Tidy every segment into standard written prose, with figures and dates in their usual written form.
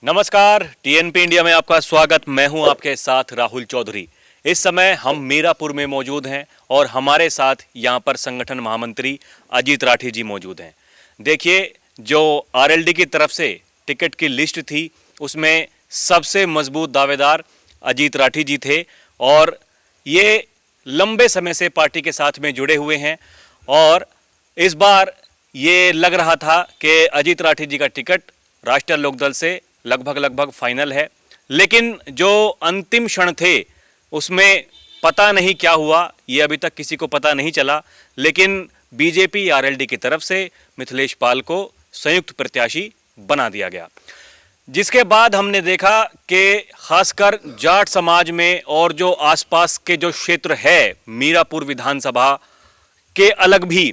नमस्कार, TNP India में आपका स्वागत। मैं हूं आपके साथ राहुल चौधरी। इस समय हम मीरापुर में मौजूद हैं और हमारे साथ यहां पर संगठन महामंत्री अजीत राठी जी मौजूद हैं। देखिए, जो आरएलडी की तरफ से टिकट की लिस्ट थी उसमें सबसे मजबूत दावेदार अजीत राठी जी थे और ये लंबे समय से पार्टी के साथ में जुड़े हुए हैं और इस बार ये लग रहा था कि अजीत राठी जी का टिकट राष्ट्रीय लोकदल से लगभग फाइनल है, लेकिन जो अंतिम क्षण थे उसमें पता नहीं क्या हुआ, ये अभी तक किसी को पता नहीं चला। लेकिन बीजेपी आरएलडी की तरफ से मिथिलेश पाल को संयुक्त प्रत्याशी बना दिया गया, जिसके बाद हमने देखा कि खासकर जाट समाज में और जो आसपास के जो क्षेत्र है मीरापुर विधानसभा के अलग भी,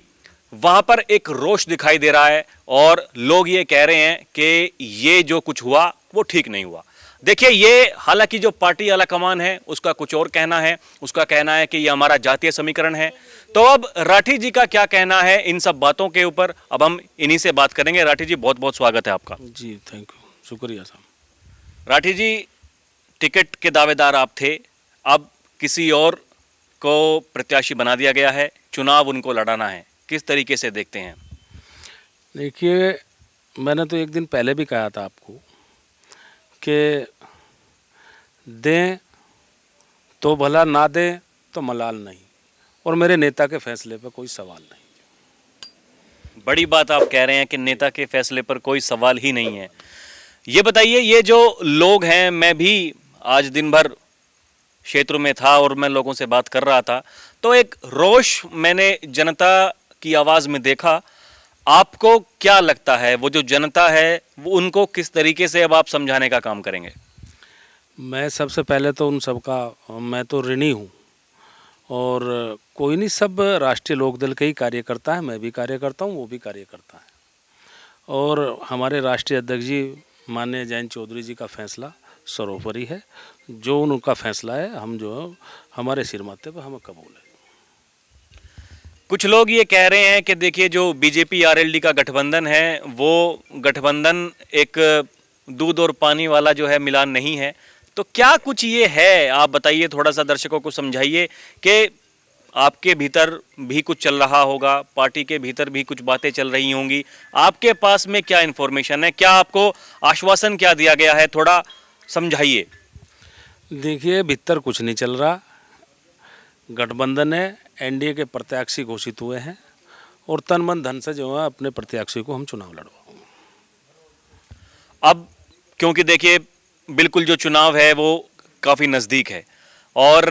वहां पर एक रोष दिखाई दे रहा है और लोग ये कह रहे हैं कि ये जो कुछ हुआ वो ठीक नहीं हुआ। देखिए, ये हालांकि जो पार्टी आला कमान है उसका कुछ और कहना है, उसका कहना है कि ये हमारा जातीय समीकरण है। तो अब राठी जी का क्या कहना है इन सब बातों के ऊपर, अब हम इन्हीं से बात करेंगे। राठी जी, बहुत बहुत स्वागत है आपका। जी, थैंक यू, शुक्रिया साहब। राठी जी, टिकट के दावेदार आप थे, अब किसी और को प्रत्याशी बना दिया गया है, चुनाव उनको लड़ाना है, किस तरीके से देखते हैं? देखिए, मैंने तो एक दिन पहले भी कहा था आपको कि दें तो भला, ना दें तो मलाल नहीं, और मेरे नेता के फैसले पर कोई सवाल नहीं। बड़ी बात आप कह रहे हैं कि नेता के फैसले पर कोई सवाल ही नहीं है। ये बताइए, ये जो लोग हैं, मैं भी आज दिन भर क्षेत्र में था और मैं लोगों से बात कर रहा था, तो एक रोष मैंने जनता की आवाज में देखा। आपको क्या लगता है, वो जो जनता है वो उनको किस तरीके से अब आप समझाने का काम करेंगे? मैं सबसे पहले तो उन सबका मैं तो ऋणी हूँ, और कोई नहीं, सब राष्ट्रीय लोकदल के ही कार्यकर्ता है, मैं भी कार्यकर्ता हूँ, वो भी कार्यकर्ता है। और हमारे राष्ट्रीय अध्यक्ष जी माननीय जयंत चौधरी जी का फैसला सर्वोपरि है। जो उनका फैसला है, हम जो हमारे सिर माथे पर हमें कबूल है। कुछ लोग ये कह रहे हैं कि देखिए, जो बीजेपी आरएलडी का गठबंधन है वो गठबंधन एक दूध और पानी वाला जो है मिलान नहीं है। तो क्या कुछ ये है, आप बताइए, थोड़ा सा दर्शकों को समझाइए कि आपके भीतर भी कुछ चल रहा होगा, पार्टी के भीतर भी कुछ बातें चल रही होंगी, आपके पास में क्या इन्फॉर्मेशन है, क्या आपको आश्वासन क्या दिया गया है, थोड़ा समझाइए। देखिए, भीतर कुछ नहीं चल रहा। गठबंधन है, एनडीए के प्रत्याशी घोषित हुए हैं और तन मन धन से जो है अपने प्रत्याशी को हम चुनाव लड़वाएंगे। अब क्योंकि देखिए, बिल्कुल जो चुनाव है वो काफ़ी नज़दीक है, और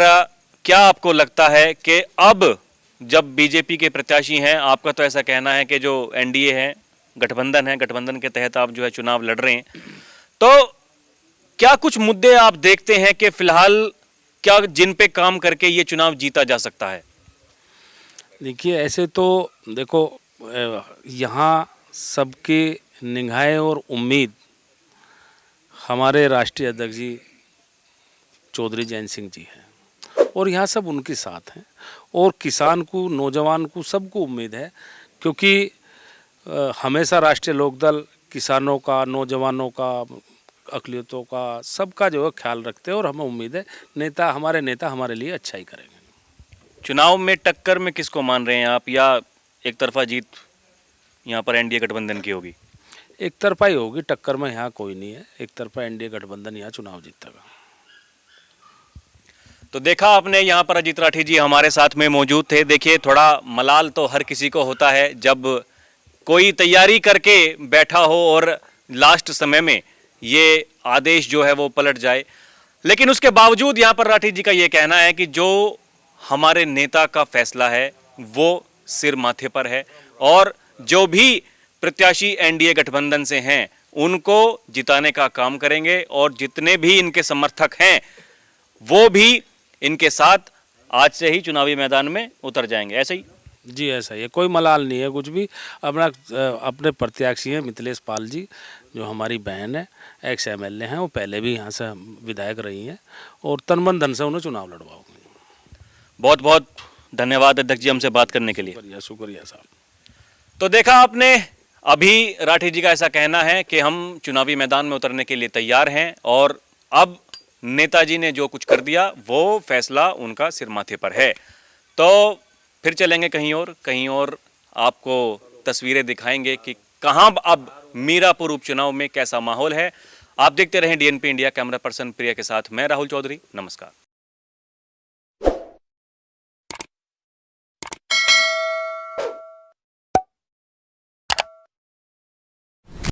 क्या आपको लगता है कि अब जब बीजेपी के प्रत्याशी हैं, आपका तो ऐसा कहना है कि जो एनडीए है, गठबंधन है, गठबंधन के तहत आप जो है चुनाव लड़ रहे हैं, तो क्या कुछ मुद्दे आप देखते हैं कि फिलहाल क्या जिन पे काम करके ये चुनाव जीता जा सकता है? देखिए, ऐसे तो देखो, यहाँ सबकी निगाहें और उम्मीद हमारे राष्ट्रीय अध्यक्ष जी चौधरी जयंत सिंह जी हैं, और यहाँ सब उनके साथ हैं, और किसान को, नौजवान को, सबको उम्मीद है, क्योंकि हमेशा राष्ट्रीय लोकदल किसानों का, नौजवानों का, अक़लियतों का, सबका जो है ख्याल रखते हैं, और हमें उम्मीद है हमारे नेता हमारे लिए अच्छा ही करेंगे। चुनाव में टक्कर में किसको मान रहे हैं आप, या एक तरफा जीत यहाँ पर एनडीए गठबंधन की होगी? एक तरफा ही होगी, टक्कर में यहाँ कोई नहीं है, एक तरफा एनडीए गठबंधन यहाँ चुनाव जीतेगा। तो देखा आपने, यहाँ पर अजीत राठी जी हमारे साथ में मौजूद थे। देखिए, थोड़ा मलाल तो हर किसी को होता है जब कोई तैयारी करके बैठा हो और लास्ट समय में ये आदेश जो है वो पलट जाए, लेकिन उसके बावजूद यहाँ पर राठी जी का ये कहना है कि जो हमारे नेता का फैसला है वो सिर माथे पर है, और जो भी प्रत्याशी एनडीए गठबंधन से हैं उनको जिताने का काम करेंगे, और जितने भी इनके समर्थक हैं वो भी इनके साथ आज से ही चुनावी मैदान में उतर जाएंगे। ऐसे ही? जी, ऐसा ही है, कोई मलाल नहीं है कुछ भी। अपने प्रत्याशी हैं मिथिलेश पाल जी, जो हमारी बहन है, एक्स एमएलए हैं, वो पहले भी यहाँ से विधायक रही हैं, और तन मन धन से उन्हें चुनाव लड़वाओगे। बहुत बहुत धन्यवाद अध्यक्ष जी हमसे बात करने के लिए। शुक्रिया साहब। तो देखा आपने, अभी राठी जी का ऐसा कहना है कि हम चुनावी मैदान में उतरने के लिए तैयार हैं और अब नेताजी ने जो कुछ कर दिया वो फैसला उनका सिर माथे पर है। तो फिर चलेंगे कहीं और आपको तस्वीरें दिखाएंगे कि कहां अब मीरापुर उपचुनाव में कैसा माहौल है। आप देखते रहें डीएनपी इंडिया। कैमरा पर्सन प्रिया के साथ मैं राहुल चौधरी, नमस्कार।